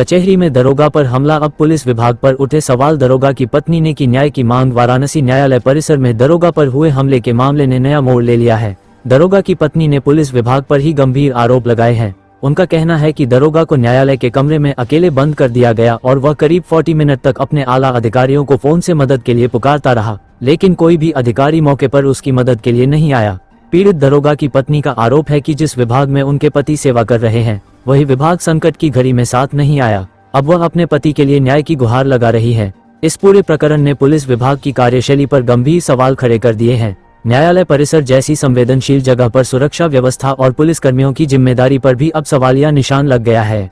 कचहरी में दरोगा पर हमला। अब पुलिस विभाग पर उठे सवाल। दरोगा की पत्नी ने की न्याय की मांग। वाराणसी न्यायालय परिसर में दरोगा पर हुए हमले के मामले ने नया मोड़ ले लिया है। दरोगा की पत्नी ने पुलिस विभाग पर ही गंभीर आरोप लगाए हैं। उनका कहना है कि दरोगा को न्यायालय के कमरे में अकेले बंद कर दिया गया और वह करीब 40 मिनट तक अपने आला अधिकारियों को फोन से मदद के लिए पुकारता रहा, लेकिन कोई भी अधिकारी मौके पर उसकी मदद के लिए नहीं आया। पीड़ित दरोगा की पत्नी का आरोप है कि जिस विभाग में उनके पति सेवा कर रहे हैं, वही विभाग संकट की घड़ी में साथ नहीं आया। अब वह अपने पति के लिए न्याय की गुहार लगा रही है। इस पूरे प्रकरण ने पुलिस विभाग की कार्यशैली पर गंभीर सवाल खड़े कर दिए हैं। न्यायालय परिसर जैसी संवेदनशील जगह पर सुरक्षा व्यवस्था और पुलिसकर्मियों की जिम्मेदारी पर भी अब सवालिया निशान लग गया है।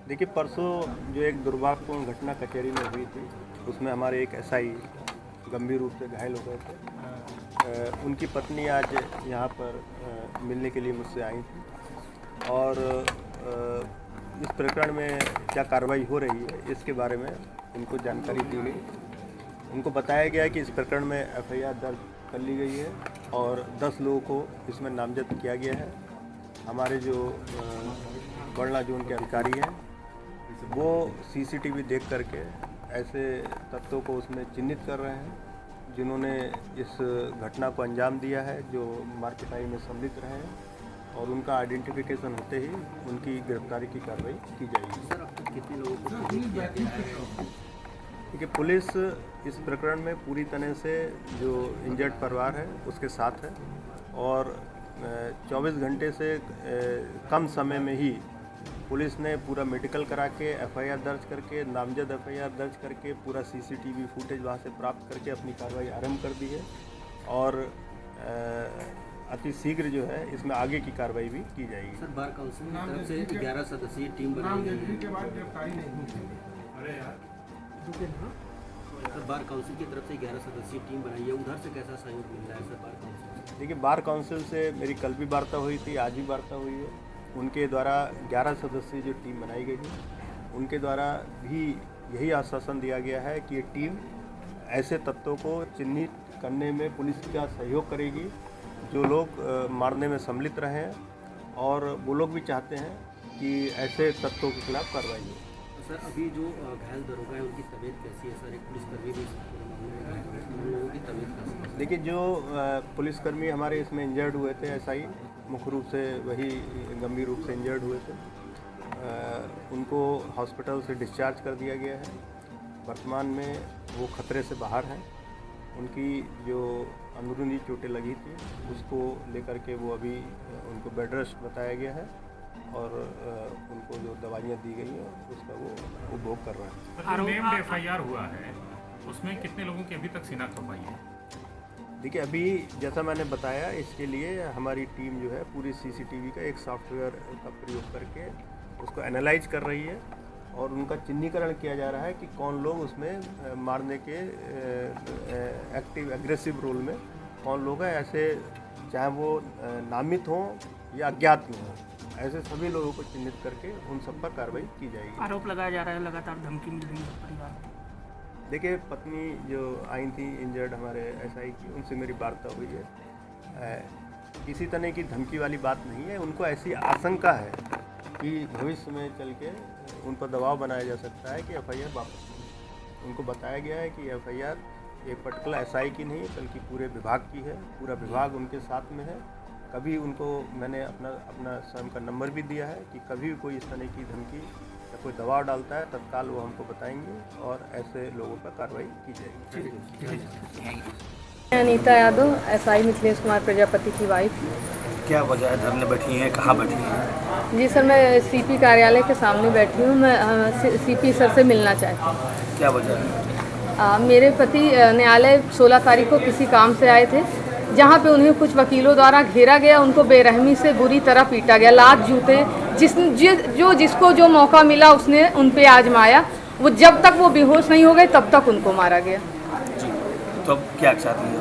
देखिए, परसों जो एक दुर्भाग्यपूर्ण घटना कचहरी में हुई थी, उसमें हमारे एक एसआई गंभीर रूप से घायल हो गए थे। उनकी पत्नी आज यहाँ पर मिलने के लिए मुझसे आई थी और इस प्रकरण में क्या कार्रवाई हो रही है इसके बारे में उनको जानकारी दी गई। उनको बताया गया कि इस प्रकरण में एफआईआर दर्ज कर ली गई है और 10 लोगों को इसमें नामजद किया गया है। हमारे जो बड़ला जोन के अधिकारी हैं वो सीसीटीवी देख करके ऐसे तत्वों को उसमें चिन्हित कर रहे हैं जिन्होंने इस घटना को अंजाम दिया है, जो मारपिटाई में सम्मिलित रहे हैं और उनका आइडेंटिफिकेशन होते ही उनकी गिरफ्तारी की कार्रवाई की जाएगी। सर, अब तक कितने लोगों को देखिए, पुलिस इस प्रकरण में पूरी तरह से जो इंजर्ड परिवार है उसके साथ है और 24 घंटे से कम समय में ही पुलिस ने पूरा मेडिकल करा के एफआईआर दर्ज करके, नामजद एफआईआर दर्ज करके, पूरा सीसीटीवी फुटेज वहाँ से प्राप्त करके अपनी कार्रवाई आरंभ कर दी है और अति शीघ्र जो है इसमें आगे की कार्रवाई भी की जाएगी। सर, बार काउंसिल की तरफ से 11 सदस्यीय टीम बनाई गई है। सर, बार काउंसिल की तरफ से 11 सदस्यीय टीम बनाई है, उधर से कैसा सहयोग मिल रहा है सर बार काउंसिल से? देखिए, बार काउंसिल से मेरी कल भी वार्ता हुई थी, आज भी वार्ता हुई है। उनके द्वारा 11 सदस्यीय जो टीम बनाई गई है, उनके द्वारा भी यही आश्वासन दिया गया है कि ये टीम ऐसे तत्वों को चिन्हित करने में पुलिस का सहयोग करेगी जो लोग मारने में सम्मिलित रहे हैं और वो लोग भी चाहते हैं कि ऐसे तत्वों के खिलाफ कार्रवाई हो। सर, अभी जो घायल दरोगा है उनकी तबीयत कैसी है सर? एक पुलिसकर्मी भी लोगों की तबीयत कैसी है? देखिए, जो पुलिसकर्मी हमारे इसमें इंजर्ड हुए थे, एसआई मुख्य रूप से वही गंभीर रूप से इंजर्ड हुए थे, उनको हॉस्पिटल से डिस्चार्ज कर दिया गया है। वर्तमान में वो खतरे से बाहर हैं। उनकी जो अंदरूनी चोटें लगी थी उसको लेकर के वो अभी उनको बेड रेस्ट बताया गया है और उनको जो दवाइयाँ दी गई हैं उसका वो उपभोग कर रहे हैं। नेम्ड एफआईआर हुआ है, उसमें कितने लोगों की अभी तक शिनाख्त हो पाई है? देखिए, अभी जैसा मैंने बताया, इसके लिए हमारी टीम जो है पूरी सीसीटीवी का एक सॉफ्टवेयर का प्रयोग करके उसको एनालाइज कर रही है और उनका चिन्हीकरण किया जा रहा है कि कौन लोग उसमें मारने के एक्टिव एग्रेसिव रोल में कौन लोग हैं। ऐसे चाहे वो नामित हों या अज्ञात में हों, ऐसे सभी लोगों को चिन्हित करके उन सब पर कार्रवाई की जाएगी। आरोप लगाया जा रहा है लगातार धमकी मिल रही है परिवार को। देखिए, पत्नी जो आई थी इंजर्ड हमारे एसआई की, उनसे मेरी वार्ता हुई है। किसी तरह की धमकी वाली बात नहीं है। उनको ऐसी आशंका है कि भविष्य में चल के उन पर दबाव बनाया जा सकता है कि एफआईआर वापस लें। उनको बताया गया है कि एफआईआर एक पर्टिकुलर एसआई की नहीं बल्कि पूरे विभाग की है, पूरा विभाग उनके साथ में है। कभी उनको मैंने अपना स्वयं का नंबर भी दिया है कि कभी भी कोई इस तरह की धमकी या कोई दबाव डालता है तत्काल वो हमको बताएंगे और ऐसे लोगों पर कार्रवाई की जाएगी। अनीता यादव, एसआई मिथिलेश कुमार प्रजापति की वाइफ। क्या वजह है धरने बैठी हैं, कहाँ बैठी हैं? जी सर, मैं सीपी कार्यालय के सामने बैठी हूँ। मैं सीपी सर से मिलना चाहती हूँ। क्या वजह है? मेरे पति न्यायालय 16 तारीख को किसी काम से आए थे, जहाँ पे उन्हें कुछ वकीलों द्वारा घेरा गया। उनको बेरहमी से बुरी तरह पीटा गया, लात जूते जिसको जो मौका मिला उसने उन पे आजमाया। वो जब तक वो बेहोश नहीं हो गए तब तक उनको मारा गया। तो क्या चाहती हैं?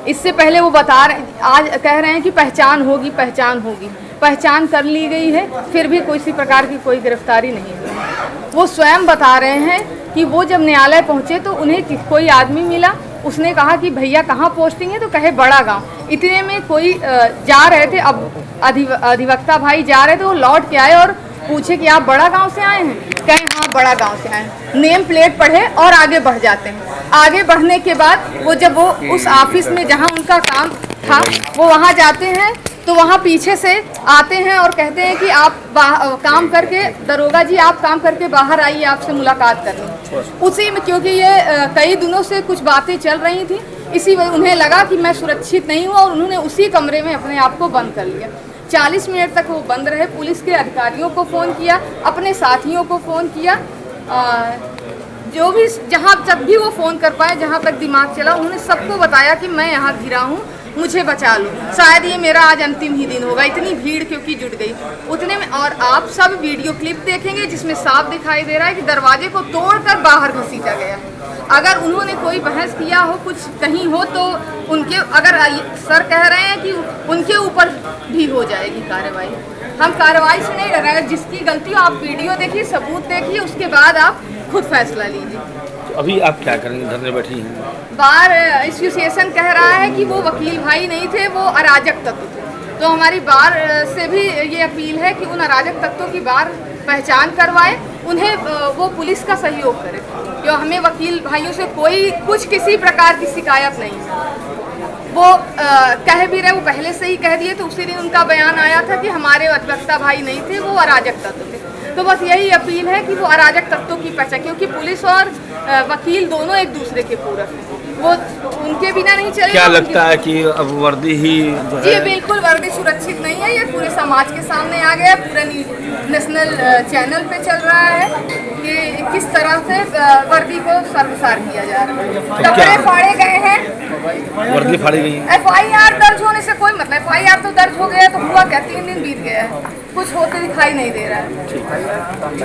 इससे पहले वो आज कह रहे हैं कि पहचान होगी, पहचान होगी। पहचान कर ली गई है, फिर भी किसी प्रकार की कोई गिरफ्तारी नहीं हुई। वो स्वयं बता रहे हैं कि वो जब न्यायालय पहुंचे तो उन्हें कोई आदमी मिला, उसने कहा कि भैया कहाँ पोस्टिंग है, तो कहे बड़ा गांव। इतने में कोई जा रहे थे, अब अधिवक्ता भाई जा रहे थे, वो लौट के आए और पूछे कि आप बड़ा गांव से आए हैं, कहें हाँ बड़ा गांव से आए हैं, नेम प्लेट पढ़े और आगे बढ़ जाते हैं। आगे बढ़ने के बाद वो जब वो उस ऑफिस में जहां उनका काम था वो वहां जाते हैं तो वहां पीछे से आते हैं और कहते हैं कि आप काम करके, दरोगा जी आप काम करके बाहर आइए, आपसे मुलाकात करनी। उसी में क्योंकि ये कई दिनों से कुछ बातें चल रही थी, इसी वजह उन्हें लगा कि मैं सुरक्षित नहीं हूँ और उन्होंने उसी कमरे में अपने आप को बंद कर लिया। 40 मिनट तक वो बंद रहे। पुलिस के अधिकारियों को फ़ोन किया, अपने साथियों को फ़ोन किया, जो भी जहाँ जब भी वो फ़ोन कर पाए, जहाँ तक दिमाग चला, उन्होंने सबको बताया कि मैं यहाँ घिरा हूँ, मुझे बचा लो, शायद ये मेरा आज अंतिम ही दिन होगा। इतनी भीड़ क्योंकि जुट गई उतने में। और आप सब वीडियो क्लिप देखेंगे जिसमें साफ दिखाई दे रहा है कि दरवाजे को तोड़कर बाहर घसीटा गया। अगर उन्होंने कोई बहस किया हो, कुछ कहीं हो, तो उनके, अगर सर कह रहे हैं कि उनके ऊपर भी हो जाएगी कार्रवाई। हम कार्रवाई से नहीं डर रहे हैं, जिसकी गलती हो आप वीडियो देखिए, सबूत देखिए, उसके बाद आप खुद फैसला लीजिए। तो अभी आप क्या करेंगे, धरने बैठी हैं? बार एसोसिएशन कह रहा है कि वो वकील भाई नहीं थे, वो अराजक तत्व थे। तो हमारी बार से भी ये अपील है कि उन अराजक तत्वों की बार पहचान करवाए, उन्हें वो पुलिस का सहयोग करे, क्यों हमें वकील भाइयों से कोई कुछ किसी प्रकार की शिकायत नहीं है। वो कह भी रहे, वो पहले से ही कह दिए, तो उसी दिन उनका बयान आया था कि हमारे अधिवक्ता भाई नहीं थे, वो अराजक तत्व थे। तो बस यही अपील है कि वो अराजक तत्वों की पहचान, क्योंकि पुलिस और वकील दोनों एक दूसरे के पूरक हैं, वो उनके बिना नहीं चलेगा। क्या लगता है कि अब वर्दी ही जो जी है? बिल्कुल वर्दी सुरक्षित नहीं है, ये पूरे समाज के सामने आ गया, पूरे नेशनल चैनल पे चल रहा है कि किस तरह से वर्दी को शर्मसार किया जा रहा है। कपड़े फाड़े गए हैं, वर्दी फाड़ी गई है। FIR दर्ज होने से कोई मतलब, FIR तो दर्ज हो गया तो हुआ क्या, 3 दिन बीत गया है, कुछ होते दिखाई नहीं दे रहा है।